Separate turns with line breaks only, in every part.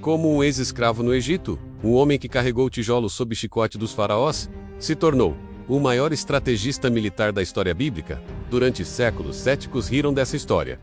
como um ex-escravo no Egito, um homem que carregou tijolos sob chicote dos faraós, se tornou o maior estrategista militar da história bíblica. Durante séculos, céticos riram dessa história.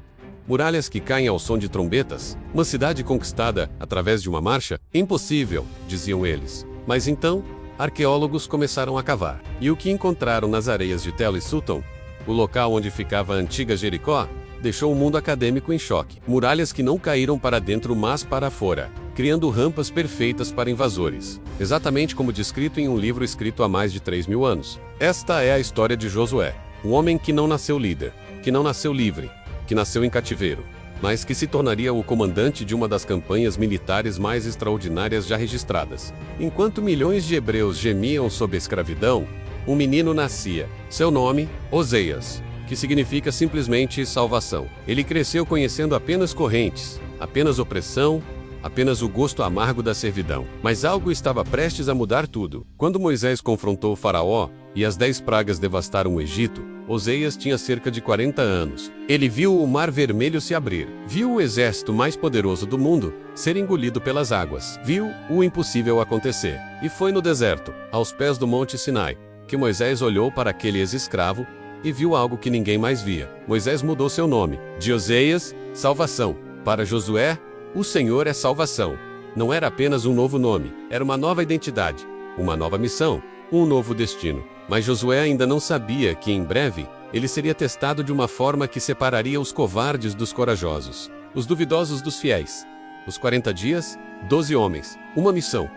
Muralhas que caem ao som de trombetas, uma cidade conquistada através de uma marcha, impossível, diziam eles. Mas então, arqueólogos começaram a cavar. E o que encontraram nas areias de Tel e Sutton, o local onde ficava a antiga Jericó, deixou o mundo acadêmico em choque. Muralhas que não caíram para dentro, mas para fora, criando rampas perfeitas para invasores. Exatamente como descrito em um livro escrito há mais de 3.000 anos. Esta é a história de Josué, um homem que não nasceu líder, que não nasceu livre, que nasceu em cativeiro, mas que se tornaria o comandante de uma das campanhas militares mais extraordinárias já registradas. Enquanto milhões de hebreus gemiam sob a escravidão, um menino nascia. Seu nome, Oseias, que significa simplesmente salvação. Ele cresceu conhecendo apenas correntes, apenas opressão, apenas o gosto amargo da servidão. Mas algo estava prestes a mudar tudo. Quando Moisés confrontou o faraó e as 10 pragas devastaram o Egito, Oseias tinha cerca de 40 anos. Ele viu o Mar Vermelho se abrir, viu o exército mais poderoso do mundo ser engolido pelas águas, viu o impossível acontecer. E foi no deserto, aos pés do Monte Sinai, que Moisés olhou para aquele ex-escravo e viu algo que ninguém mais via. Moisés mudou seu nome, de Oseias, salvação, para Josué, o Senhor é salvação. Não era apenas um novo nome, era uma nova identidade, uma nova missão, um novo destino. Mas Josué ainda não sabia que, em breve, ele seria testado de uma forma que separaria os covardes dos corajosos, os duvidosos dos fiéis. Os 40 dias, 12 homens, uma missão: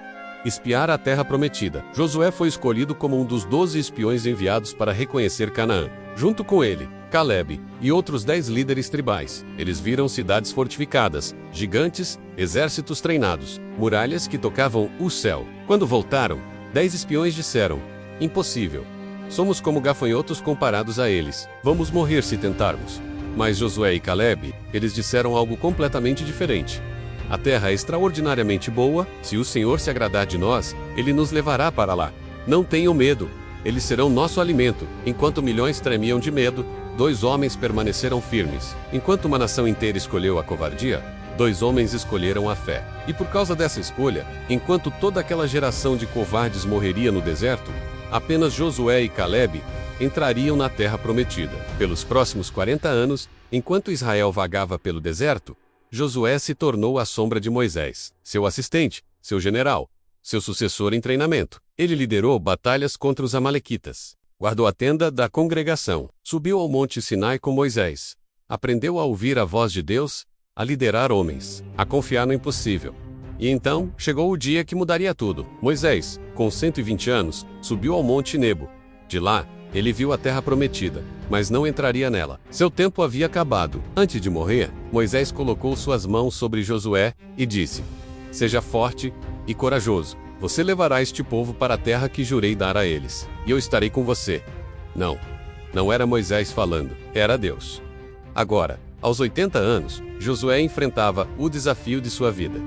espiar a terra prometida. Josué foi escolhido como um dos 12 espiões enviados para reconhecer Canaã. Junto com ele, Caleb e outros 10 líderes tribais. Eles viram cidades fortificadas, gigantes, exércitos treinados, muralhas que tocavam o céu. Quando voltaram, 10 espiões disseram: impossível. Somos como gafanhotos comparados a eles. Vamos morrer se tentarmos. Mas Josué e Caleb, eles disseram algo completamente diferente. A terra é extraordinariamente boa. Se o Senhor se agradar de nós, Ele nos levará para lá. Não tenham medo. Eles serão nosso alimento. Enquanto milhões tremiam de medo, 2 homens permaneceram firmes. Enquanto uma nação inteira escolheu a covardia, 2 homens escolheram a fé. E por causa dessa escolha, enquanto toda aquela geração de covardes morreria no deserto, apenas Josué e Caleb entrariam na terra prometida. Pelos próximos 40 anos, enquanto Israel vagava pelo deserto, Josué se tornou a sombra de Moisés, seu assistente, seu general, seu sucessor em treinamento. Ele liderou batalhas contra os amalequitas, guardou a tenda da congregação, subiu ao monte Sinai com Moisés, aprendeu a ouvir a voz de Deus, a liderar homens, a confiar no impossível. E então, chegou o dia que mudaria tudo. Moisés, com 120 anos, subiu ao monte Nebo. De lá, ele viu a terra prometida, mas não entraria nela. Seu tempo havia acabado. Antes de morrer, Moisés colocou suas mãos sobre Josué e disse: seja forte e corajoso. Você levará este povo para a terra que jurei dar a eles, e eu estarei com você. Não era Moisés falando, era Deus. Agora, aos 80 anos, Josué enfrentava o desafio de sua vida: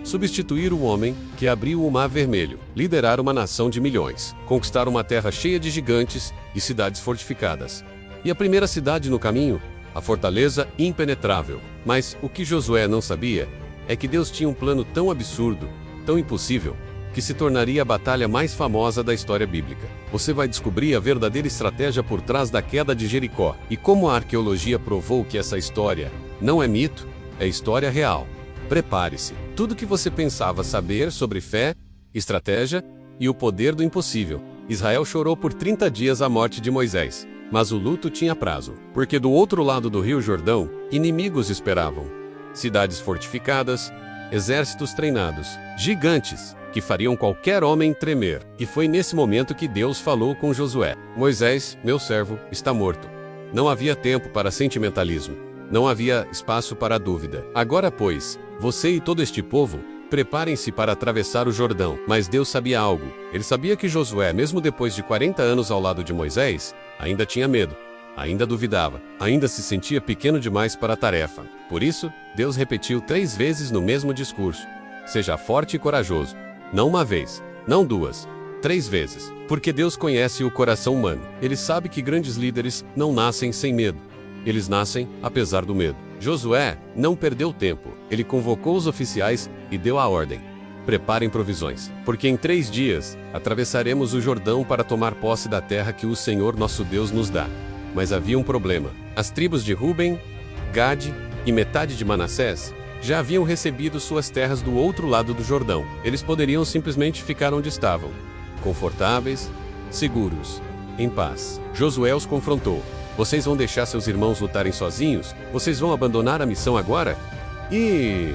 substituir o homem que abriu o Mar Vermelho, liderar uma nação de milhões, conquistar uma terra cheia de gigantes e cidades fortificadas. E a primeira cidade no caminho, a fortaleza impenetrável. Mas o que Josué não sabia é que Deus tinha um plano tão absurdo, tão impossível, que se tornaria a batalha mais famosa da história bíblica. Você vai descobrir a verdadeira estratégia por trás da queda de Jericó e como a arqueologia provou que essa história não é mito, é história real. Prepare-se. Tudo que você pensava saber sobre fé, estratégia e o poder do impossível. Israel chorou por 30 dias a morte de Moisés, mas o luto tinha prazo, porque do outro lado do Rio Jordão, inimigos esperavam. Cidades fortificadas, exércitos treinados, gigantes, que fariam qualquer homem tremer. E foi nesse momento que Deus falou com Josué: Moisés, meu servo, está morto. Não havia tempo para sentimentalismo. Não havia espaço para dúvida. Agora, pois, você e todo este povo, preparem-se para atravessar o Jordão. Mas Deus sabia algo. Ele sabia que Josué, mesmo depois de 40 anos ao lado de Moisés, ainda tinha medo, ainda duvidava, ainda se sentia pequeno demais para a tarefa. Por isso, Deus repetiu 3 vezes no mesmo discurso: seja forte e corajoso. Não uma vez, não 2, 3 vezes. Porque Deus conhece o coração humano. Ele sabe que grandes líderes não nascem sem medo. Eles nascem apesar do medo. Josué não perdeu tempo. Ele convocou os oficiais e deu a ordem: preparem provisões, porque em 3 dias atravessaremos o Jordão para tomar posse da terra que o Senhor nosso Deus nos dá. Mas havia um problema. As tribos de Ruben, Gade e metade de Manassés já haviam recebido suas terras do outro lado do Jordão. Eles poderiam simplesmente ficar onde estavam, confortáveis, seguros, em paz. Josué os confrontou: vocês vão deixar seus irmãos lutarem sozinhos? Vocês vão abandonar a missão agora? E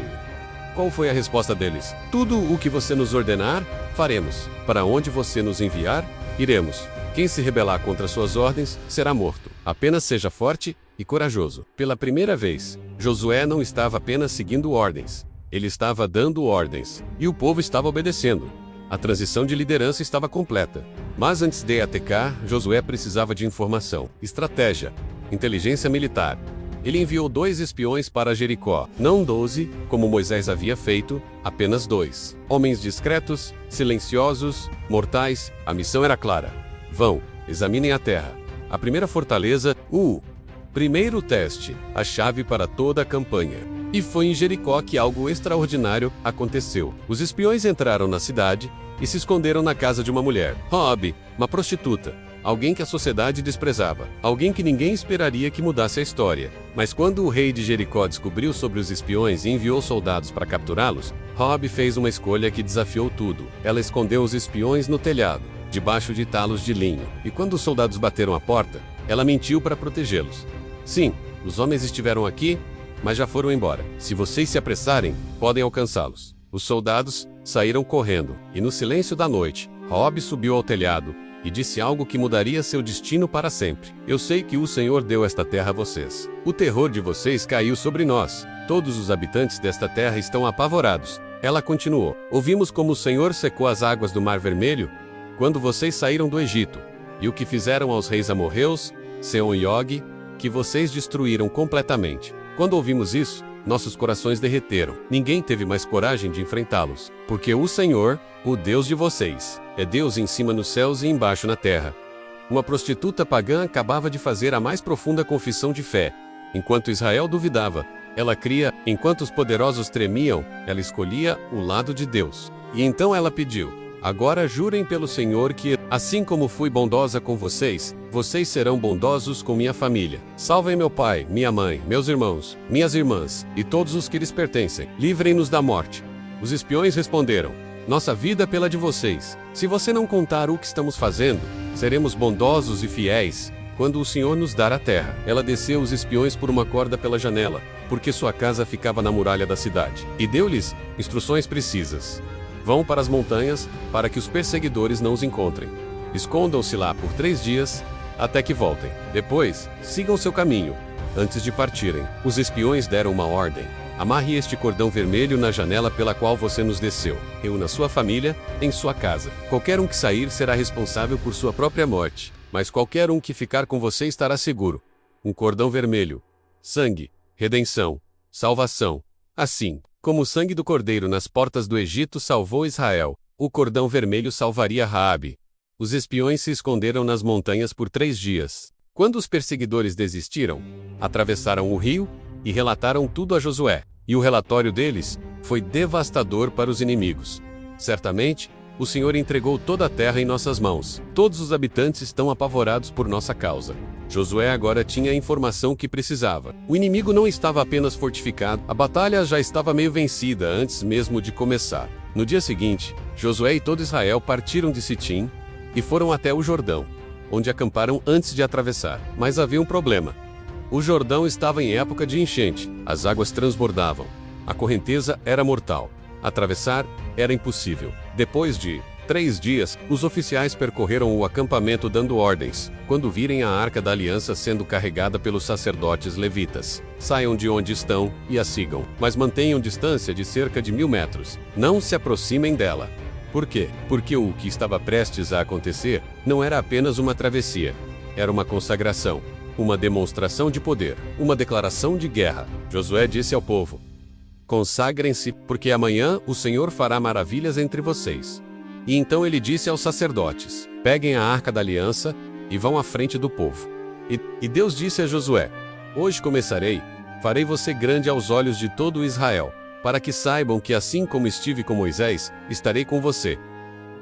qual foi a resposta deles? Tudo o que você nos ordenar, faremos. Para onde você nos enviar, iremos. Quem se rebelar contra suas ordens, será morto. Apenas seja forte e corajoso. Pela primeira vez, Josué não estava apenas seguindo ordens. Ele estava dando ordens. E o povo estava obedecendo. A transição de liderança estava completa. Mas antes de atacar, Josué precisava de informação, estratégia, inteligência militar. Ele enviou 2 espiões para Jericó, não 12, como Moisés havia feito, apenas 2. Homens discretos, silenciosos, mortais. A missão era clara. Vão, examinem a terra. A primeira fortaleza, o primeiro teste, a chave para toda a campanha. E foi em Jericó que algo extraordinário aconteceu. Os espiões entraram na cidade e se esconderam na casa de uma mulher, Raabe, uma prostituta, alguém que a sociedade desprezava, alguém que ninguém esperaria que mudasse a história. Mas quando o rei de Jericó descobriu sobre os espiões e enviou soldados para capturá-los, Raabe fez uma escolha que desafiou tudo. Ela escondeu os espiões no telhado, debaixo de talos de linho. E quando os soldados bateram a porta, ela mentiu para protegê-los. Sim, os homens estiveram aqui, mas já foram embora. Se vocês se apressarem, podem alcançá-los. Os soldados saíram correndo, e no silêncio da noite, Raabe subiu ao telhado e disse algo que mudaria seu destino para sempre. Eu sei que o Senhor deu esta terra a vocês. O terror de vocês caiu sobre nós. Todos os habitantes desta terra estão apavorados. Ela continuou: ouvimos como o Senhor secou as águas do Mar Vermelho quando vocês saíram do Egito, e o que fizeram aos reis amorreus, Seom e Og, que vocês destruíram completamente. Quando ouvimos isso, nossos corações derreteram. Ninguém teve mais coragem de enfrentá-los, porque o Senhor, o Deus de vocês, é Deus em cima nos céus e embaixo na terra. Uma prostituta pagã acabava de fazer a mais profunda confissão de fé. Enquanto Israel duvidava, ela cria. Enquanto os poderosos tremiam, ela escolhia o lado de Deus. E então ela pediu: agora jurem pelo Senhor que, assim como fui bondosa com vocês, vocês serão bondosos com minha família. Salvem meu pai, minha mãe, meus irmãos, minhas irmãs, e todos os que lhes pertencem. Livrem-nos da morte. Os espiões responderam: nossa vida pela de vocês. Se você não contar o que estamos fazendo, seremos bondosos e fiéis quando o Senhor nos dar a terra. Ela desceu os espiões por uma corda pela janela, porque sua casa ficava na muralha da cidade, e deu-lhes instruções precisas. Vão para as montanhas, para que os perseguidores não os encontrem. Escondam-se lá por 3 dias, até que voltem. Depois, sigam seu caminho. Antes de partirem, os espiões deram uma ordem: amarre este cordão vermelho na janela pela qual você nos desceu. Reúna sua família em sua casa. Qualquer um que sair será responsável por sua própria morte, mas qualquer um que ficar com você estará seguro. Um cordão vermelho. Sangue, redenção, salvação. Assim como o sangue do cordeiro nas portas do Egito salvou Israel, o cordão vermelho salvaria Raabe. Os espiões se esconderam nas montanhas por 3 dias. Quando os perseguidores desistiram, atravessaram o rio e relataram tudo a Josué. E o relatório deles foi devastador para os inimigos. Certamente, o Senhor entregou toda a terra em nossas mãos. Todos os habitantes estão apavorados por nossa causa. Josué agora tinha a informação que precisava. O inimigo não estava apenas fortificado, a batalha já estava meio vencida antes mesmo de começar. No dia seguinte, Josué e todo Israel partiram de Sitim e foram até o Jordão, onde acamparam antes de atravessar. Mas havia um problema. O Jordão estava em época de enchente. As águas transbordavam. A correnteza era mortal. Atravessar era impossível. Depois de 3 dias, os oficiais percorreram o acampamento dando ordens. Quando virem a Arca da Aliança sendo carregada pelos sacerdotes levitas, saiam de onde estão e a sigam, mas mantenham distância de cerca de 1000 metros. Não se aproximem dela. Por quê? Porque o que estava prestes a acontecer não era apenas uma travessia. Era uma consagração, uma demonstração de poder, uma declaração de guerra. Josué disse ao povo: consagrem-se, porque amanhã o Senhor fará maravilhas entre vocês. E então ele disse aos sacerdotes: peguem a Arca da Aliança e vão à frente do povo. E Deus disse a Josué: hoje começarei Farei você grande aos olhos de todo Israel, para que saibam que assim como estive com Moisés, estarei com você.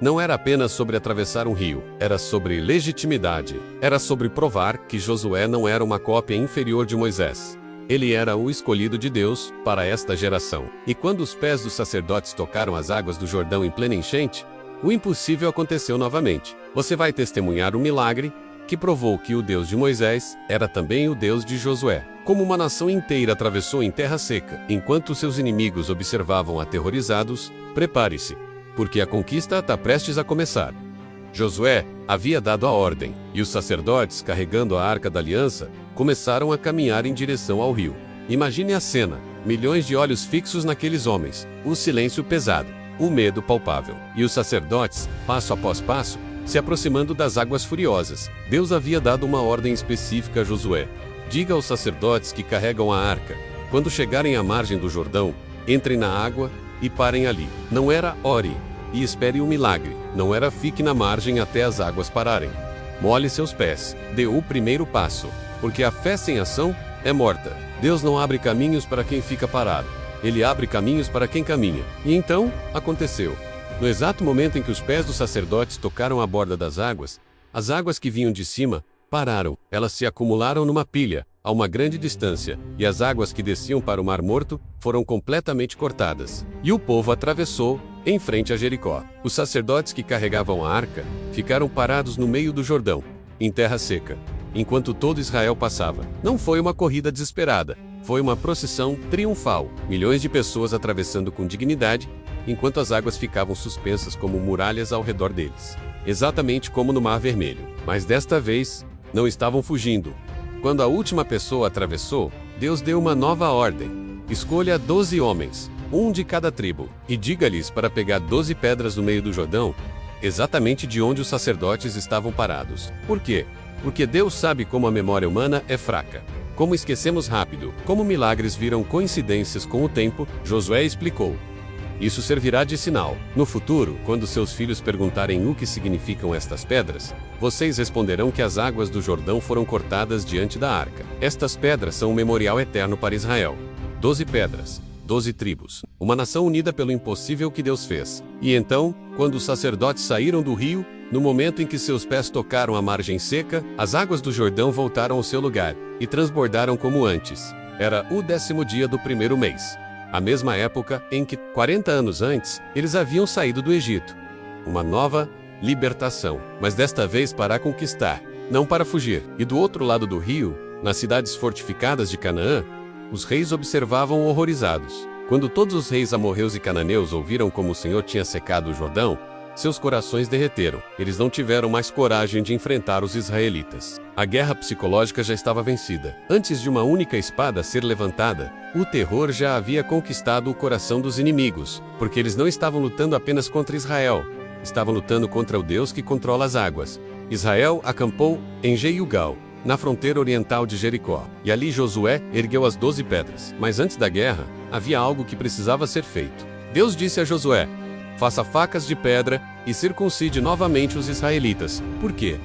Não era apenas sobre atravessar um rio, era sobre legitimidade. Era sobre provar que Josué não era uma cópia inferior de Moisés. Ele era o escolhido de Deus para esta geração. E quando os pés dos sacerdotes tocaram as águas do Jordão em plena enchente, o impossível aconteceu novamente. Você vai testemunhar o milagre que provou que o Deus de Moisés era também o Deus de Josué. Como uma nação inteira atravessou em terra seca, enquanto seus inimigos observavam aterrorizados, prepare-se, porque a conquista está prestes a começar. Josué havia dado a ordem, e os sacerdotes, carregando a Arca da Aliança, começaram a caminhar em direção ao rio. Imagine a cena, milhões de olhos fixos naqueles homens, o silêncio pesado, o medo palpável, e os sacerdotes, passo após passo, se aproximando das águas furiosas. Deus havia dado uma ordem específica a Josué. Diga aos sacerdotes que carregam a arca, quando chegarem à margem do Jordão, entrem na água e parem ali. Não era ore e espere o milagre. Não era fique na margem até as águas pararem. Molhe seus pés. Dê o primeiro passo, porque a fé sem ação é morta. Deus não abre caminhos para quem fica parado. Ele abre caminhos para quem caminha. E então, aconteceu. No exato momento em que os pés dos sacerdotes tocaram a borda das águas, as águas que vinham de cima pararam. Elas se acumularam numa pilha, a uma grande distância, e as águas que desciam para o Mar Morto foram completamente cortadas. E o povo atravessou, em frente a Jericó. Os sacerdotes que carregavam a arca ficaram parados no meio do Jordão, em terra seca, enquanto todo Israel passava. Não foi uma corrida desesperada, foi uma procissão triunfal. Milhões de pessoas atravessando com dignidade, enquanto as águas ficavam suspensas como muralhas ao redor deles. Exatamente como no Mar Vermelho. Mas desta vez, não estavam fugindo. Quando a última pessoa atravessou, Deus deu uma nova ordem. Escolha 12 homens, um de cada tribo, e diga-lhes para pegar 12 pedras no meio do Jordão, exatamente de onde os sacerdotes estavam parados. Por quê? Porque Deus sabe como a memória humana é fraca. Como esquecemos rápido, como milagres viram coincidências com o tempo, Josué explicou. Isso servirá de sinal. No futuro, quando seus filhos perguntarem o que significam estas pedras, vocês responderão que as águas do Jordão foram cortadas diante da arca. Estas pedras são um memorial eterno para Israel. 12 pedras, 12 tribos, uma nação unida pelo impossível que Deus fez. E então, quando os sacerdotes saíram do rio, no momento em que seus pés tocaram a margem seca, as águas do Jordão voltaram ao seu lugar e transbordaram como antes. Era o 10º dia do primeiro mês. A mesma época em que, 40 anos antes, eles haviam saído do Egito. Uma nova libertação, mas desta vez para conquistar, não para fugir. E do outro lado do rio, nas cidades fortificadas de Canaã, os reis observavam horrorizados. Quando todos os reis amorreus e cananeus ouviram como o Senhor tinha secado o Jordão, seus corações derreteram. Eles não tiveram mais coragem de enfrentar os israelitas. A guerra psicológica já estava vencida. Antes de uma única espada ser levantada, o terror já havia conquistado o coração dos inimigos, porque eles não estavam lutando apenas contra Israel, estavam lutando contra o Deus que controla as águas. Israel acampou em Gilgal, na fronteira oriental de Jericó, e ali Josué ergueu as 12 pedras. Mas antes da guerra, havia algo que precisava ser feito. Deus disse a Josué: faça facas de pedra e circuncide novamente os israelitas. Por quê?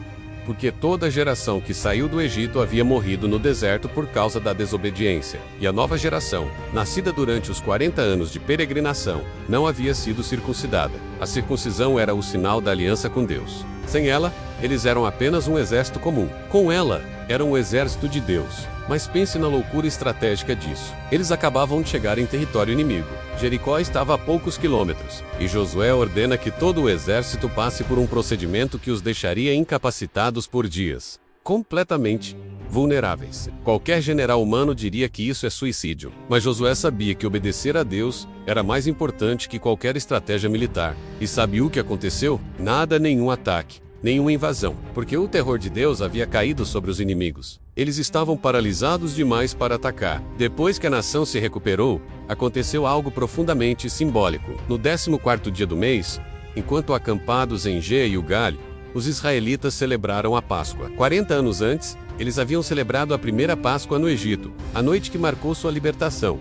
Porque toda a geração que saiu do Egito havia morrido no deserto por causa da desobediência. E a nova geração, nascida durante os 40 anos de peregrinação, não havia sido circuncidada. A circuncisão era o sinal da aliança com Deus. Sem ela, eles eram apenas um exército comum. Com ela, eram um exército de Deus. Mas pense na loucura estratégica disso. Eles acabavam de chegar em território inimigo. Jericó estava a poucos quilômetros, e Josué ordena que todo o exército passe por um procedimento que os deixaria incapacitados por dias, completamente vulneráveis. Qualquer general humano diria que isso é suicídio, mas Josué sabia que obedecer a Deus era mais importante que qualquer estratégia militar. E sabe o que aconteceu? Nada, nenhum ataque, nenhuma invasão, porque o terror de Deus havia caído sobre os inimigos. Eles estavam paralisados demais para atacar. Depois que a nação se recuperou, aconteceu algo profundamente simbólico. No 14º dia do mês, enquanto acampados em Gilgal, os israelitas celebraram a Páscoa. 40 anos antes, eles haviam celebrado a primeira Páscoa no Egito, a noite que marcou sua libertação.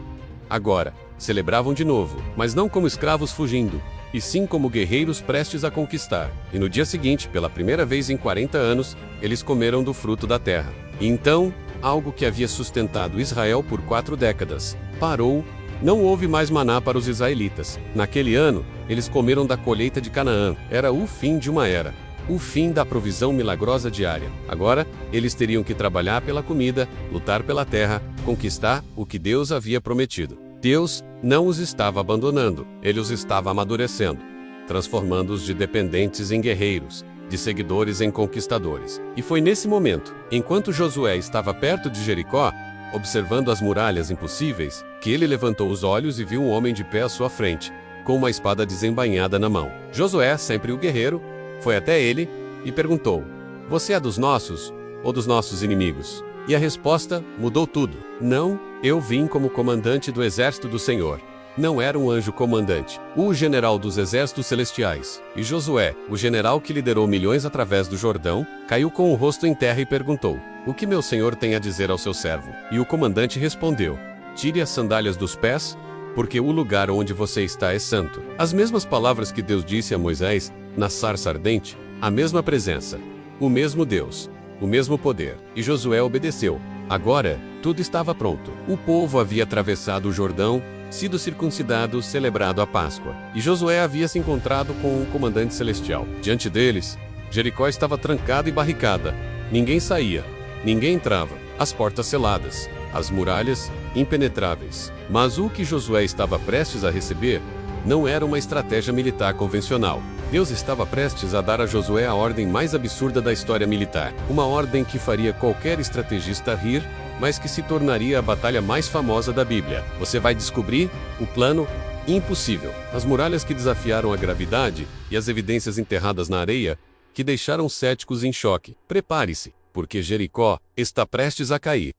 Agora, celebravam de novo, mas não como escravos fugindo, e sim como guerreiros prestes a conquistar. E no dia seguinte, pela primeira vez em 40 anos, eles comeram do fruto da terra. E então, algo que havia sustentado Israel por 4 décadas, parou. Não houve mais maná para os israelitas. Naquele ano, eles comeram da colheita de Canaã. Era o fim de uma era. O fim da provisão milagrosa diária. Agora, eles teriam que trabalhar pela comida, lutar pela terra, conquistar o que Deus havia prometido. Deus não os estava abandonando, ele os estava amadurecendo, transformando-os de dependentes em guerreiros, de seguidores em conquistadores. E foi nesse momento, enquanto Josué estava perto de Jericó, observando as muralhas impossíveis, que ele levantou os olhos e viu um homem de pé à sua frente, com uma espada desembainhada na mão. Josué, sempre o guerreiro, foi até ele e perguntou: "Você é dos nossos ou dos nossos inimigos?" E a resposta mudou tudo. "Não, eu vim como comandante do exército do Senhor." Não era um anjo comandante, o general dos exércitos celestiais. E Josué, o general que liderou milhões através do Jordão, caiu com o rosto em terra e perguntou: "O que meu senhor tem a dizer ao seu servo?" E o comandante respondeu: "Tire as sandálias dos pés, porque o lugar onde você está é santo." As mesmas palavras que Deus disse a Moisés, na sarça ardente, a mesma presença, o mesmo Deus, o mesmo poder. E Josué obedeceu. Agora, tudo estava pronto. O povo havia atravessado o Jordão, sido circuncidado, celebrado a Páscoa. E Josué havia se encontrado com o comandante celestial. Diante deles, Jericó estava trancada e barricada. Ninguém saía, ninguém entrava, as portas seladas, as muralhas impenetráveis. Mas o que Josué estava prestes a receber não era uma estratégia militar convencional. Deus estava prestes a dar a Josué a ordem mais absurda da história militar. Uma ordem que faria qualquer estrategista rir, mas que se tornaria a batalha mais famosa da Bíblia. Você vai descobrir o plano impossível. As muralhas que desafiaram a gravidade e as evidências enterradas na areia que deixaram os céticos em choque. Prepare-se, porque Jericó está prestes a cair.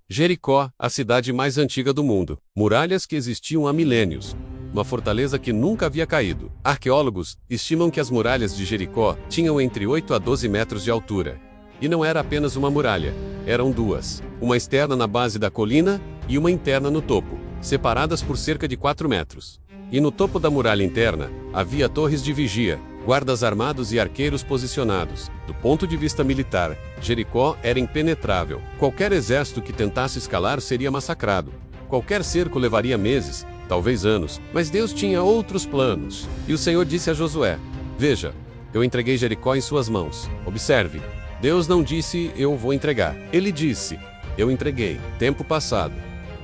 Jericó, a cidade mais antiga do mundo. Muralhas que existiam há milênios. Uma fortaleza que nunca havia caído. Arqueólogos estimam que as muralhas de Jericó tinham entre 8 a 12 metros de altura. E não era apenas uma muralha, eram duas. Uma externa na base da colina e uma interna no topo, separadas por cerca de 4 metros. E no topo da muralha interna, havia torres de vigia, guardas armados e arqueiros posicionados. Do ponto de vista militar, Jericó era impenetrável. Qualquer exército que tentasse escalar seria massacrado. Qualquer cerco levaria meses, talvez anos, mas Deus tinha outros planos. E o Senhor disse a Josué: "Veja, eu entreguei Jericó em suas mãos." Observe, Deus não disse "eu vou entregar." Ele disse "eu entreguei." Tempo passado.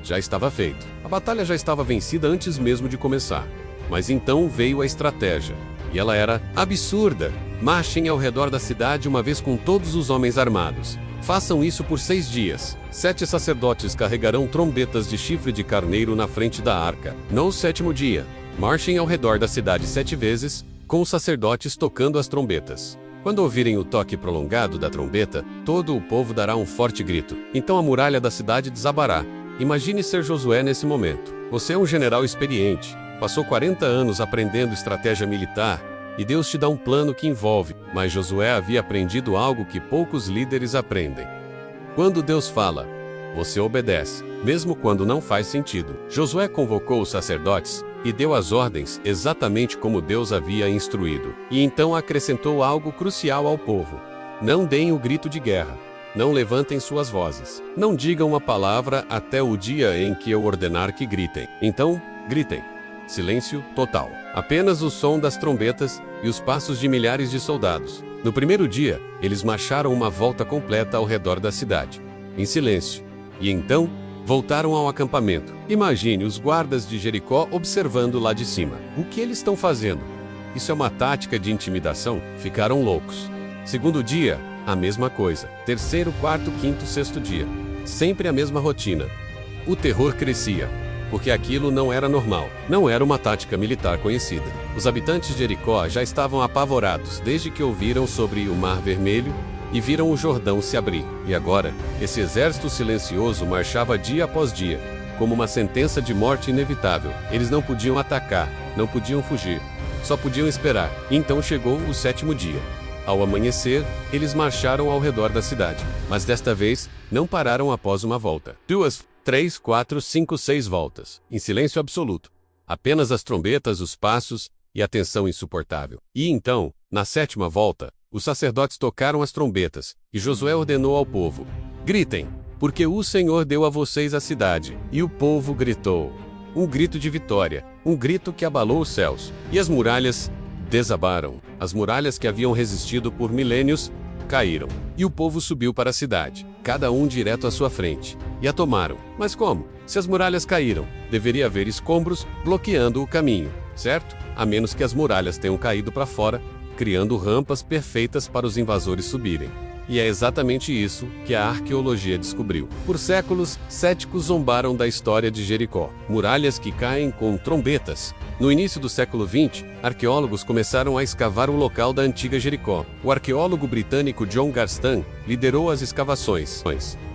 Já estava feito. A batalha já estava vencida antes mesmo de começar. Mas então veio a estratégia. E ela era absurda. Marchem ao redor da cidade uma vez com todos os homens armados. Façam isso por 6 dias. 7 sacerdotes carregarão trombetas de chifre de carneiro na frente da arca. No 7º dia, marchem ao redor da cidade 7 vezes, com os sacerdotes tocando as trombetas. Quando ouvirem o toque prolongado da trombeta, todo o povo dará um forte grito. Então a muralha da cidade desabará. Imagine ser Josué nesse momento. Você é um general experiente, passou 40 anos aprendendo estratégia militar, e Deus te dá um plano que envolve. Mas Josué havia aprendido algo que poucos líderes aprendem. Quando Deus fala, você obedece, mesmo quando não faz sentido. Josué convocou os sacerdotes e deu as ordens exatamente como Deus havia instruído. E então acrescentou algo crucial ao povo: não deem o grito de guerra. Não levantem suas vozes. Não digam uma palavra até o dia em que eu ordenar que gritem. Então, gritem. Silêncio total. Apenas o som das trombetas e os passos de milhares de soldados. No primeiro dia, eles marcharam uma volta completa ao redor da cidade, em silêncio. E então, voltaram ao acampamento. Imagine os guardas de Jericó observando lá de cima. O que eles estão fazendo? Isso é uma tática de intimidação? Ficaram loucos. Segundo dia, a mesma coisa. Terceiro, quarto, quinto, sexto dia. Sempre a mesma rotina. O terror crescia, porque aquilo não era normal. Não era uma tática militar conhecida. Os habitantes de Jericó já estavam apavorados desde que ouviram sobre o Mar Vermelho e viram o Jordão se abrir. E agora, esse exército silencioso marchava dia após dia, como uma sentença de morte inevitável. Eles não podiam atacar, não podiam fugir, só podiam esperar. E então chegou o 7º dia. Ao amanhecer, eles marcharam ao redor da cidade, mas desta vez, não pararam após uma volta. 2, 3, 4, 5, 6 voltas, em silêncio absoluto. Apenas as trombetas, os passos e a tensão insuportável. E então, na 7ª volta, os sacerdotes tocaram as trombetas, e Josué ordenou ao povo: gritem, porque o Senhor deu a vocês a cidade. E o povo gritou. Um grito de vitória, um grito que abalou os céus. E as muralhas desabaram. As muralhas que haviam resistido por milênios caíram. E o povo subiu para a cidade, cada um direto à sua frente. E a tomaram. Mas como? Se as muralhas caíram, deveria haver escombros bloqueando o caminho, certo? A menos que as muralhas tenham caído para fora, criando rampas perfeitas para os invasores subirem. E é exatamente isso que a arqueologia descobriu. Por séculos, céticos zombaram da história de Jericó. Muralhas que caem com trombetas. No início do século XX, arqueólogos começaram a escavar o local da antiga Jericó. O arqueólogo britânico John Garstin liderou as escavações.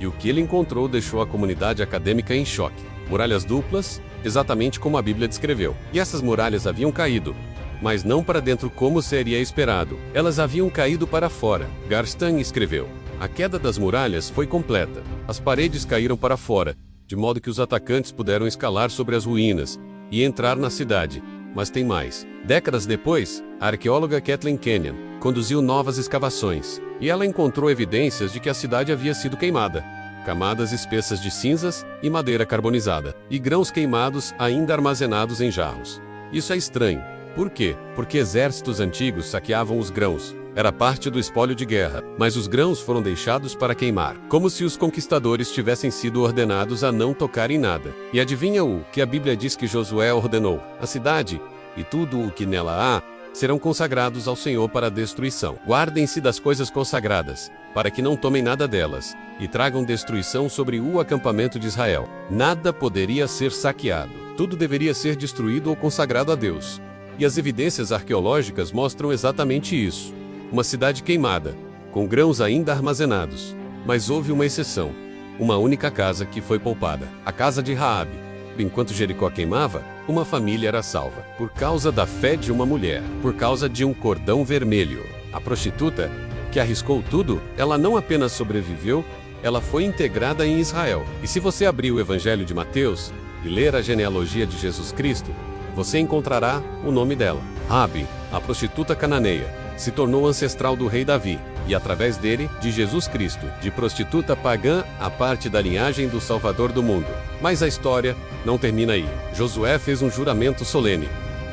E o que ele encontrou deixou a comunidade acadêmica em choque. Muralhas duplas, exatamente como a Bíblia descreveu. E essas muralhas haviam caído, mas não para dentro como seria esperado. Elas haviam caído para fora. Garstin escreveu: a queda das muralhas foi completa. As paredes caíram para fora, de modo que os atacantes puderam escalar sobre as ruínas e entrar na cidade. Mas tem mais. Décadas depois, a arqueóloga Kathleen Kenyon conduziu novas escavações, e ela encontrou evidências de que a cidade havia sido queimada. Camadas espessas de cinzas e madeira carbonizada, e grãos queimados ainda armazenados em jarros. Isso é estranho. Por quê? Porque exércitos antigos saqueavam os grãos. Era parte do espólio de guerra, mas os grãos foram deixados para queimar, como se os conquistadores tivessem sido ordenados a não tocar em nada. E adivinha o que a Bíblia diz que Josué ordenou? A cidade e tudo o que nela há serão consagrados ao Senhor para a destruição. Guardem-se das coisas consagradas, para que não tomem nada delas, e tragam destruição sobre o acampamento de Israel. Nada poderia ser saqueado. Tudo deveria ser destruído ou consagrado a Deus. E as evidências arqueológicas mostram exatamente isso. Uma cidade queimada, com grãos ainda armazenados. Mas houve uma exceção. Uma única casa que foi poupada. A casa de Raabe. Enquanto Jericó queimava, uma família era salva. Por causa da fé de uma mulher. Por causa de um cordão vermelho. A prostituta, que arriscou tudo, ela não apenas sobreviveu, ela foi integrada em Israel. E se você abrir o Evangelho de Mateus e ler a genealogia de Jesus Cristo, você encontrará o nome dela. Raabe, a prostituta cananeia, se tornou ancestral do rei Davi, e através dele, de Jesus Cristo, de prostituta pagã a parte da linhagem do Salvador do mundo. Mas a história não termina aí. Josué fez um juramento solene.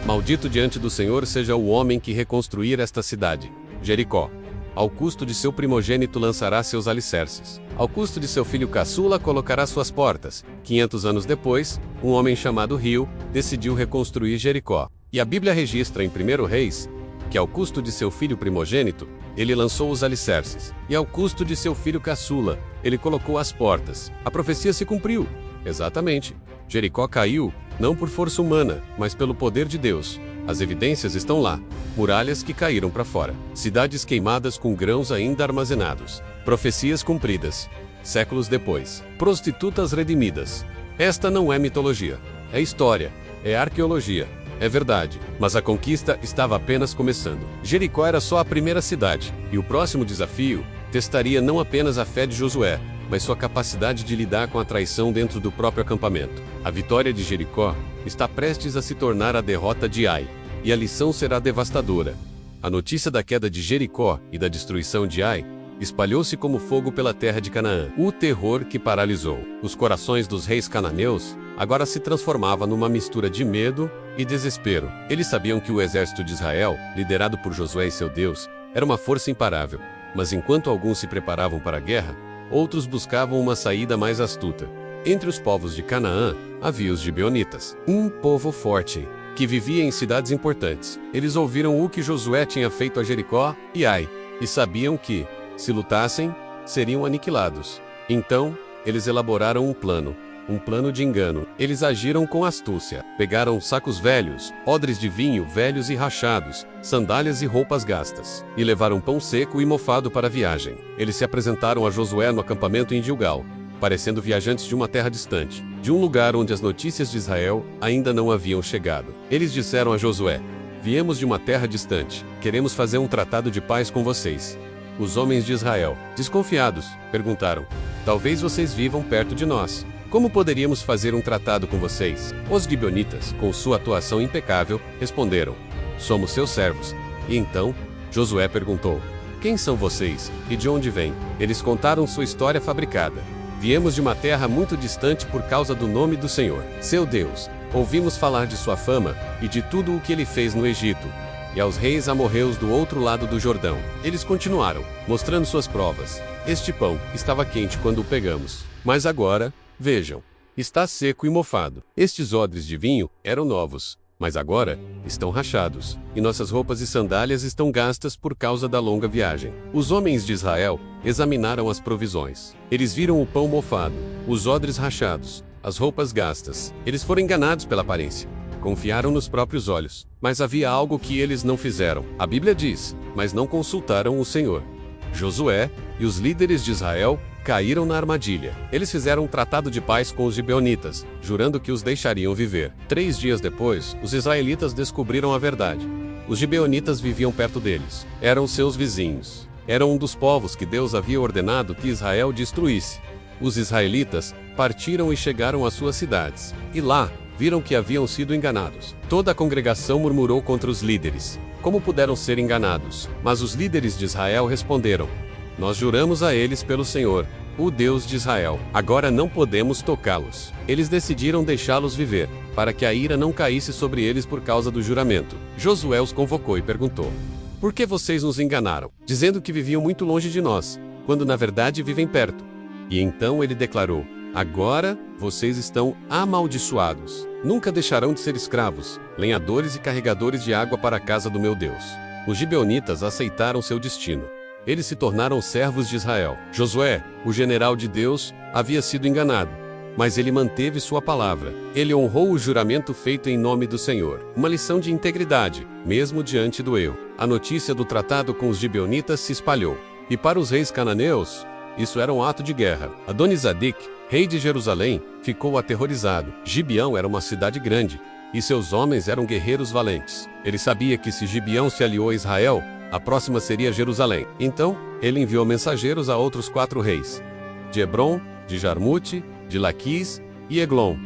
Maldito diante do Senhor seja o homem que reconstruir esta cidade, Jericó. Ao custo de seu primogênito lançará seus alicerces. Ao custo de seu filho caçula colocará suas portas. 500 anos depois, um homem chamado Rio decidiu reconstruir Jericó. E a Bíblia registra em 1 Reis que ao custo de seu filho primogênito, ele lançou os alicerces. E ao custo de seu filho caçula, ele colocou as portas. A profecia se cumpriu. Exatamente. Jericó caiu, não por força humana, mas pelo poder de Deus. As evidências estão lá. Muralhas que caíram para fora. Cidades queimadas com grãos ainda armazenados. Profecias cumpridas. Séculos depois. Prostitutas redimidas. Esta não é mitologia. É história. É arqueologia. É verdade. Mas a conquista estava apenas começando. Jericó era só a primeira cidade. E o próximo desafio testaria não apenas a fé de Josué, mas sua capacidade de lidar com a traição dentro do próprio acampamento. A vitória de Jericó está prestes a se tornar a derrota de Ai, e a lição será devastadora. A notícia da queda de Jericó e da destruição de Ai espalhou-se como fogo pela terra de Canaã. O terror que paralisou os corações dos reis cananeus agora se transformava numa mistura de medo e desespero. Eles sabiam que o exército de Israel, liderado por Josué e seu Deus, era uma força imparável. Mas enquanto alguns se preparavam para a guerra, outros buscavam uma saída mais astuta. Entre os povos de Canaã, havia os gibeonitas, um povo forte, que vivia em cidades importantes. Eles ouviram o que Josué tinha feito a Jericó e Ai, e sabiam que, se lutassem, seriam aniquilados. Então, eles elaboraram um plano de engano. Eles agiram com astúcia. Pegaram sacos velhos, odres de vinho velhos e rachados, sandálias e roupas gastas, e levaram pão seco e mofado para a viagem. Eles se apresentaram a Josué no acampamento em Gilgal, parecendo viajantes de uma terra distante, de um lugar onde as notícias de Israel ainda não haviam chegado. Eles disseram a Josué: viemos de uma terra distante, queremos fazer um tratado de paz com vocês. Os homens de Israel, desconfiados, perguntaram: talvez vocês vivam perto de nós. Como poderíamos fazer um tratado com vocês? Os gibeonitas, com sua atuação impecável, responderam: somos seus servos. E então, Josué perguntou: quem são vocês e de onde vêm? Eles contaram sua história fabricada. Viemos de uma terra muito distante por causa do nome do Senhor, seu Deus. Ouvimos falar de sua fama e de tudo o que ele fez no Egito e aos reis amorreus do outro lado do Jordão. Eles continuaram, mostrando suas provas. Este pão estava quente quando o pegamos. Mas agora, vejam, está seco e mofado. Estes odres de vinho eram novos, mas agora estão rachados, e nossas roupas e sandálias estão gastas por causa da longa viagem. Os homens de Israel examinaram as provisões. Eles viram o pão mofado, os odres rachados, as roupas gastas. Eles foram enganados pela aparência. Confiaram nos próprios olhos. Mas havia algo que eles não fizeram. A Bíblia diz, mas não consultaram o Senhor. Josué e os líderes de Israel caíram na armadilha. Eles fizeram um tratado de paz com os gibeonitas, jurando que os deixariam viver. 3 dias depois, os israelitas descobriram a verdade. Os gibeonitas viviam perto deles. Eram seus vizinhos. Eram um dos povos que Deus havia ordenado que Israel destruísse. Os israelitas partiram e chegaram às suas cidades. E lá, viram que haviam sido enganados. Toda a congregação murmurou contra os líderes. Como puderam ser enganados? Mas os líderes de Israel responderam: nós juramos a eles pelo Senhor, o Deus de Israel. Agora não podemos tocá-los. Eles decidiram deixá-los viver, para que a ira não caísse sobre eles por causa do juramento. Josué os convocou e perguntou: por que vocês nos enganaram, dizendo que viviam muito longe de nós, quando na verdade vivem perto? E então ele declarou: agora vocês estão amaldiçoados. Nunca deixarão de ser escravos, lenhadores e carregadores de água para a casa do meu Deus. Os gibeonitas aceitaram seu destino. Eles se tornaram servos de Israel. Josué, o general de Deus, havia sido enganado, mas ele manteve sua palavra. Ele honrou o juramento feito em nome do Senhor. Uma lição de integridade, mesmo diante do erro. A notícia do tratado com os gibeonitas se espalhou. E para os reis cananeus, isso era um ato de guerra. Adoni-Zedec, rei de Jerusalém, ficou aterrorizado. Gibeão era uma cidade grande, e seus homens eram guerreiros valentes. Ele sabia que se Gibeão se aliou a Israel, a próxima seria Jerusalém. Então, ele enviou mensageiros a outros 4 reis, de Hebron, de Jarmute, de Laquis e Eglon.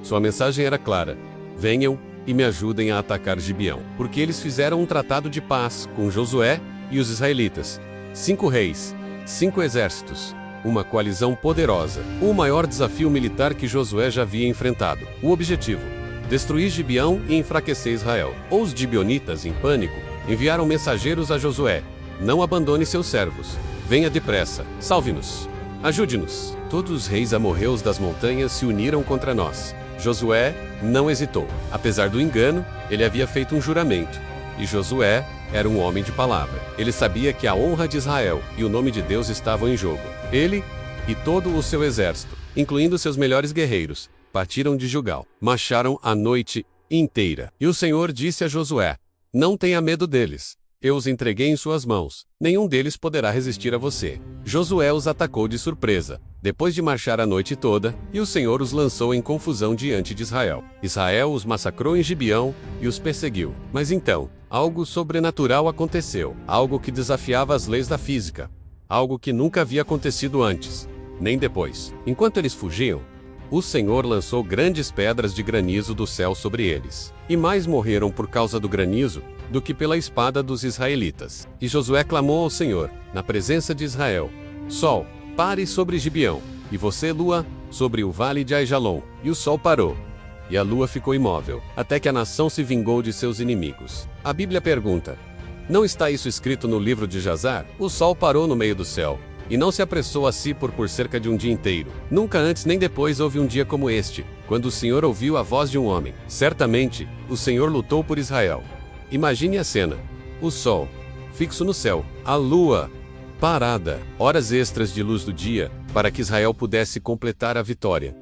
Sua mensagem era clara: venham e me ajudem a atacar Gibeão, porque eles fizeram um tratado de paz com Josué e os israelitas. 5 reis, 5 exércitos, uma coalizão poderosa. O maior desafio militar que Josué já havia enfrentado. O objetivo: destruir Gibeão e enfraquecer Israel. Os gibeonitas, em pânico, enviaram mensageiros a Josué: não abandone seus servos. Venha depressa. Salve-nos. Ajude-nos. Todos os reis amorreus das montanhas se uniram contra nós. Josué não hesitou. Apesar do engano, ele havia feito um juramento. E Josué era um homem de palavra. Ele sabia que a honra de Israel e o nome de Deus estavam em jogo. Ele e todo o seu exército, incluindo seus melhores guerreiros, partiram de Gilgal. Marcharam a noite inteira. E o Senhor disse a Josué: não tenha medo deles. Eu os entreguei em suas mãos. Nenhum deles poderá resistir a você. Josué os atacou de surpresa, depois de marchar a noite toda, e o Senhor os lançou em confusão diante de Israel. Israel os massacrou em Gibeão e os perseguiu. Mas então, algo sobrenatural aconteceu. Algo que desafiava as leis da física. Algo que nunca havia acontecido antes, nem depois. Enquanto eles fugiam, o Senhor lançou grandes pedras de granizo do céu sobre eles. E mais morreram por causa do granizo do que pela espada dos israelitas. E Josué clamou ao Senhor, na presença de Israel: Sol, pare sobre Gibeão, e você, lua, sobre o vale de Aijalon. E o sol parou, e a lua ficou imóvel, até que a nação se vingou de seus inimigos. A Bíblia pergunta: não está isso escrito no livro de Jazar? O sol parou no meio do céu, e não se apressou a si por cerca de um dia inteiro. Nunca antes nem depois houve um dia como este, quando o Senhor ouviu a voz de um homem. Certamente, o Senhor lutou por Israel. Imagine a cena: o sol, fixo no céu, a lua, parada, horas extras de luz do dia, para que Israel pudesse completar a vitória.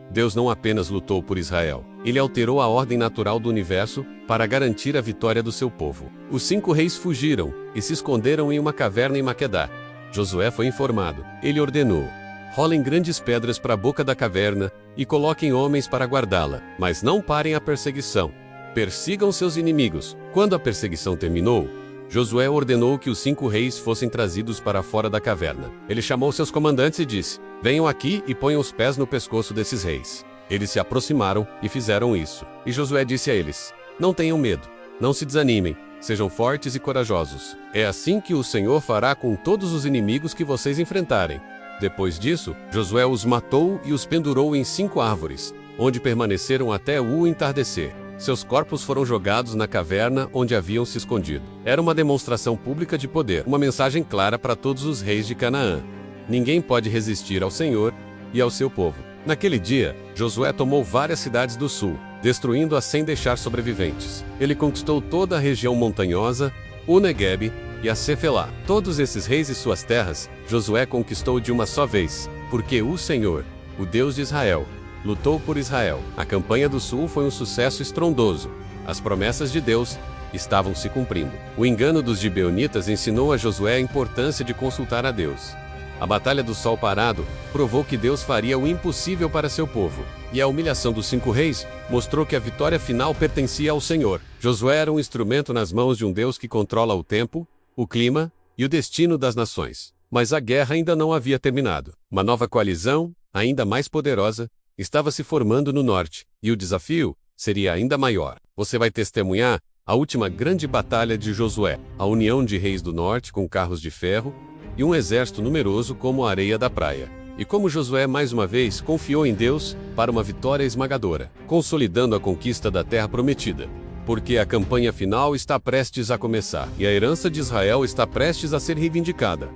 Deus não apenas lutou por Israel, ele alterou a ordem natural do universo para garantir a vitória do seu povo. Os 5 reis fugiram e se esconderam em uma caverna em Maquedá. Josué foi informado. Ele ordenou: rolem grandes pedras para a boca da caverna e coloquem homens para guardá-la, mas não parem a perseguição. Persigam seus inimigos. Quando a perseguição terminou, Josué ordenou que os 5 reis fossem trazidos para fora da caverna. Ele chamou seus comandantes e disse: venham aqui e ponham os pés no pescoço desses reis. Eles se aproximaram e fizeram isso. E Josué disse a eles: não tenham medo, não se desanimem, sejam fortes e corajosos. É assim que o Senhor fará com todos os inimigos que vocês enfrentarem. Depois disso, Josué os matou e os pendurou em 5 árvores, onde permaneceram até o entardecer. Seus corpos foram jogados na caverna onde haviam se escondido. Era uma demonstração pública de poder, uma mensagem clara para todos os reis de Canaã. Ninguém pode resistir ao Senhor e ao seu povo. Naquele dia, Josué tomou várias cidades do sul, destruindo-as sem deixar sobreviventes. Ele conquistou toda a região montanhosa, o Neguebe e a Cefelá. Todos esses reis e suas terras, Josué conquistou de uma só vez, porque o Senhor, o Deus de Israel, lutou por Israel. A campanha do sul foi um sucesso estrondoso. As promessas de Deus estavam se cumprindo. O engano dos gibeonitas ensinou a Josué a importância de consultar a Deus. A Batalha do Sol Parado provou que Deus faria o impossível para seu povo. E a humilhação dos 5 reis mostrou que a vitória final pertencia ao Senhor. Josué era um instrumento nas mãos de um Deus que controla o tempo, o clima e o destino das nações. Mas a guerra ainda não havia terminado. Uma nova coalizão, ainda mais poderosa, estava se formando no norte, e o desafio seria ainda maior. Você vai testemunhar a última grande batalha de Josué, a união de reis do norte com carros de ferro e um exército numeroso como a areia da praia. E como Josué mais uma vez confiou em Deus para uma vitória esmagadora, consolidando a conquista da terra prometida. Porque a campanha final está prestes a começar, e a herança de Israel está prestes a ser reivindicada.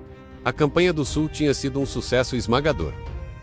A campanha do sul tinha sido um sucesso esmagador.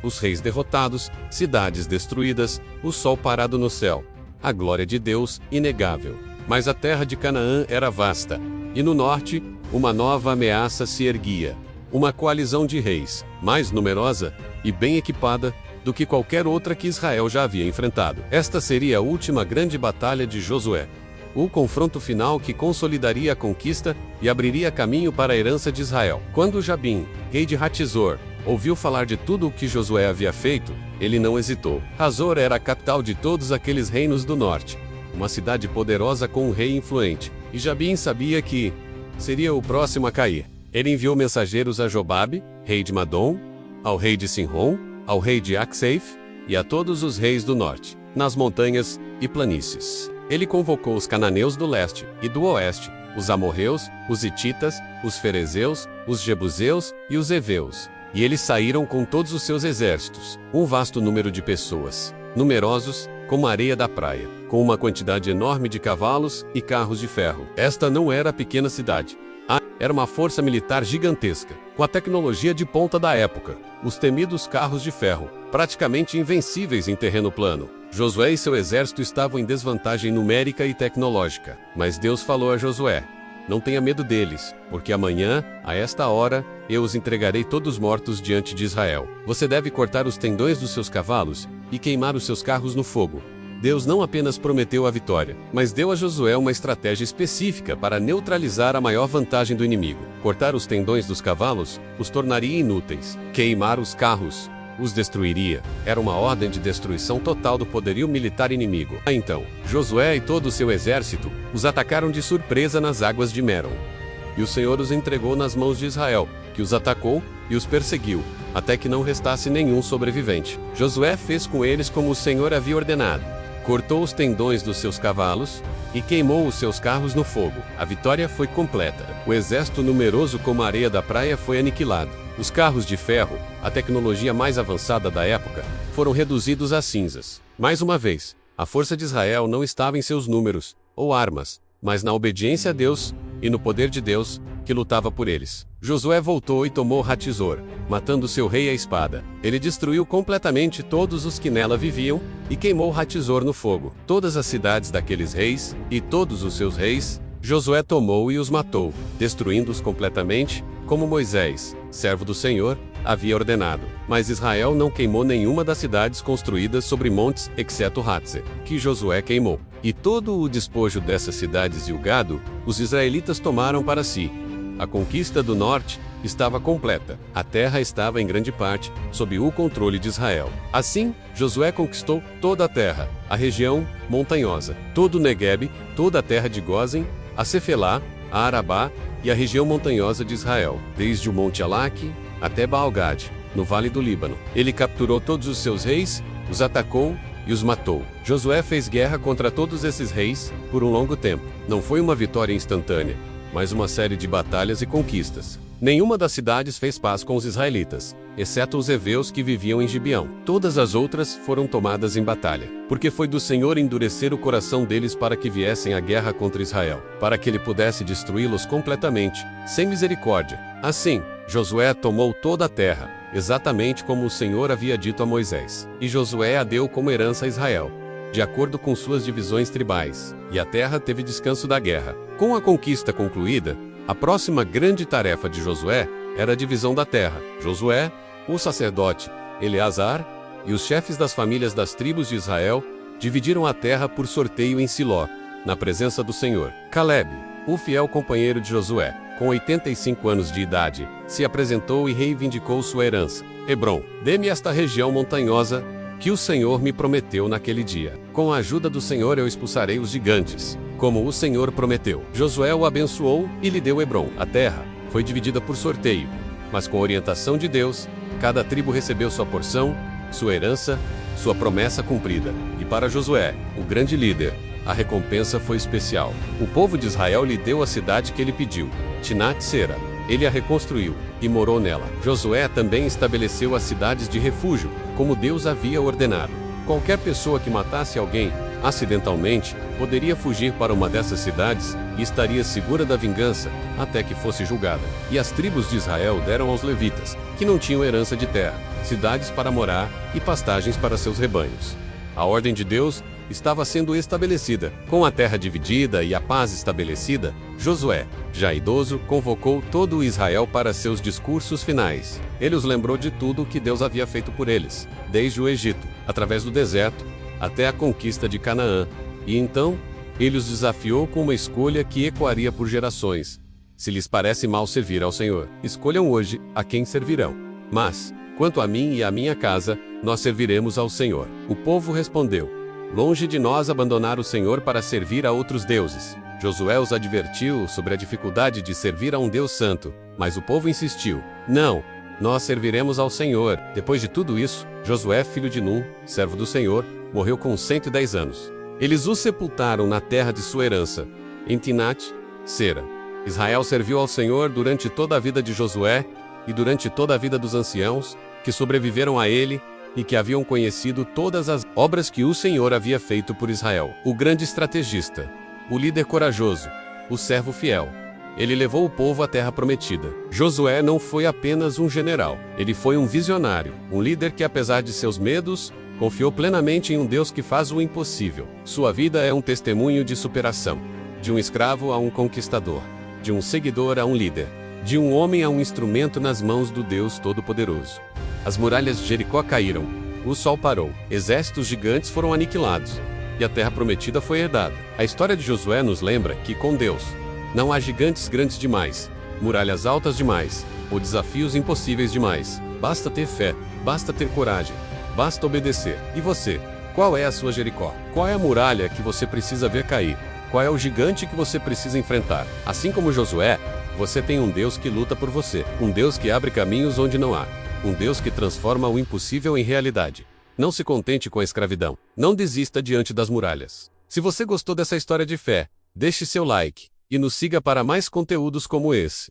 Os reis derrotados, cidades destruídas, o sol parado no céu. A glória de Deus, inegável. Mas a terra de Canaã era vasta. E no norte, uma nova ameaça se erguia. Uma coalizão de reis, mais numerosa e bem equipada do que qualquer outra que Israel já havia enfrentado. Esta seria a última grande batalha de Josué. O confronto final que consolidaria a conquista e abriria caminho para a herança de Israel. Quando Jabim, rei de Hatizor, ouviu falar de tudo o que Josué havia feito, ele não hesitou. Hazor era a capital de todos aqueles reinos do norte, uma cidade poderosa com um rei influente, e Jabim sabia que seria o próximo a cair. Ele enviou mensageiros a Jobabe, rei de Madom, ao rei de Sinrom, ao rei de Acseif e a todos os reis do norte, nas montanhas e planícies. Ele convocou os cananeus do leste e do oeste, os amorreus, os hititas, os ferezeus, os jebuseus e os heveus. E eles saíram com todos os seus exércitos, um vasto número de pessoas, numerosos como a areia da praia, com uma quantidade enorme de cavalos e carros de ferro. Esta não era a pequena cidade. Era uma força militar gigantesca, com a tecnologia de ponta da época, os temidos carros de ferro, praticamente invencíveis em terreno plano. Josué e seu exército estavam em desvantagem numérica e tecnológica, mas Deus falou a Josué: não tenha medo deles, porque amanhã, a esta hora, eu os entregarei todos mortos diante de Israel. Você deve cortar os tendões dos seus cavalos e queimar os seus carros no fogo. Deus não apenas prometeu a vitória, mas deu a Josué uma estratégia específica para neutralizar a maior vantagem do inimigo. Cortar os tendões dos cavalos os tornaria inúteis. Queimar os carros os destruiria. Era uma ordem de destruição total do poderio militar inimigo. Então, Josué e todo o seu exército os atacaram de surpresa nas águas de Merom. E o Senhor os entregou nas mãos de Israel, que os atacou e os perseguiu, até que não restasse nenhum sobrevivente. Josué fez com eles como o Senhor havia ordenado. Cortou os tendões dos seus cavalos e queimou os seus carros no fogo. A vitória foi completa. O exército numeroso como a areia da praia foi aniquilado. Os carros de ferro, a tecnologia mais avançada da época, foram reduzidos a cinzas. Mais uma vez, a força de Israel não estava em seus números ou armas, mas na obediência a Deus e no poder de Deus, que lutava por eles. Josué voltou e tomou Hatizor, matando seu rei à espada. Ele destruiu completamente todos os que nela viviam e queimou Hatizor no fogo. Todas as cidades daqueles reis e todos os seus reis, Josué tomou e os matou, destruindo-os completamente, como Moisés, servo do Senhor, havia ordenado. Mas Israel não queimou nenhuma das cidades construídas sobre montes, exceto Hatzer, que Josué queimou. E todo o despojo dessas cidades e o gado, os israelitas tomaram para si. A conquista do norte estava completa. A terra estava em grande parte sob o controle de Israel. Assim, Josué conquistou toda a terra, a região montanhosa, todo o Neguebe, toda a terra de Gósen, a Cefelá, a Arabá e a região montanhosa de Israel, desde o Monte Alaque até Baal-Gad, no Vale do Líbano. Ele capturou todos os seus reis, os atacou e os matou. Josué fez guerra contra todos esses reis por um longo tempo. Não foi uma vitória instantânea, mas uma série de batalhas e conquistas. Nenhuma das cidades fez paz com os israelitas, exceto os heveus que viviam em Gibeão. Todas as outras foram tomadas em batalha, porque foi do Senhor endurecer o coração deles para que viessem à guerra contra Israel, para que ele pudesse destruí-los completamente, sem misericórdia. Assim, Josué tomou toda a terra, exatamente como o Senhor havia dito a Moisés. E Josué a deu como herança a Israel, de acordo com suas divisões tribais, e a terra teve descanso da guerra. Com a conquista concluída, a próxima grande tarefa de Josué era a divisão da terra. Josué, o sacerdote, Eleazar e os chefes das famílias das tribos de Israel dividiram a terra por sorteio em Siló, na presença do Senhor. Calebe, o fiel companheiro de Josué, com 85 anos de idade, se apresentou e reivindicou sua herança. Hebrom, dê-me esta região montanhosa que o Senhor me prometeu naquele dia. Com a ajuda do Senhor eu expulsarei os gigantes, como o Senhor prometeu. Josué o abençoou e lhe deu Hebrom. A terra foi dividida por sorteio, mas com orientação de Deus, cada tribo recebeu sua porção, sua herança, sua promessa cumprida. E para Josué, o grande líder, a recompensa foi especial. O povo de Israel lhe deu a cidade que ele pediu, Timnat-Sera. Ele a reconstruiu e morou nela. Josué também estabeleceu as cidades de refúgio, como Deus havia ordenado. Qualquer pessoa que matasse alguém acidentalmente poderia fugir para uma dessas cidades e estaria segura da vingança até que fosse julgada. E as tribos de Israel deram aos levitas, que não tinham herança de terra, cidades para morar e pastagens para seus rebanhos. A ordem de Deus estava sendo estabelecida. Com a terra dividida e a paz estabelecida, Josué, já idoso, convocou todo o Israel para seus discursos finais. Ele os lembrou de tudo o que Deus havia feito por eles, desde o Egito, através do deserto, até a conquista de Canaã. E então, ele os desafiou com uma escolha que ecoaria por gerações. Se lhes parece mal servir ao Senhor, escolham hoje a quem servirão. Mas, quanto a mim e à minha casa, nós serviremos ao Senhor. O povo respondeu: longe de nós abandonar o Senhor para servir a outros deuses. Josué os advertiu sobre a dificuldade de servir a um Deus santo, mas o povo insistiu: não, nós serviremos ao Senhor. Depois de tudo isso, Josué, filho de Num, servo do Senhor, morreu com 110 anos. Eles o sepultaram na terra de sua herança, em Timnat-Sera. Israel serviu ao Senhor durante toda a vida de Josué e durante toda a vida dos anciãos que sobreviveram a ele e que haviam conhecido todas as obras que o Senhor havia feito por Israel. O grande estrategista, o líder corajoso, o servo fiel. Ele levou o povo à terra prometida. Josué não foi apenas um general, ele foi um visionário, um líder que, apesar de seus medos, confiou plenamente em um Deus que faz o impossível. Sua vida é um testemunho de superação, de um escravo a um conquistador, de um seguidor a um líder, de um homem a um instrumento nas mãos do Deus Todo-Poderoso. As muralhas de Jericó caíram, o sol parou, exércitos gigantes foram aniquilados, e a terra prometida foi herdada. A história de Josué nos lembra que, com Deus, não há gigantes grandes demais, muralhas altas demais, ou desafios impossíveis demais. Basta ter fé, basta ter coragem, basta obedecer. E você? Qual é a sua Jericó? Qual é a muralha que você precisa ver cair? Qual é o gigante que você precisa enfrentar? Assim como Josué, você tem um Deus que luta por você, um Deus que abre caminhos onde não há, um Deus que transforma o impossível em realidade. Não se contente com a escravidão. Não desista diante das muralhas. Se você gostou dessa história de fé, deixe seu like e nos siga para mais conteúdos como esse.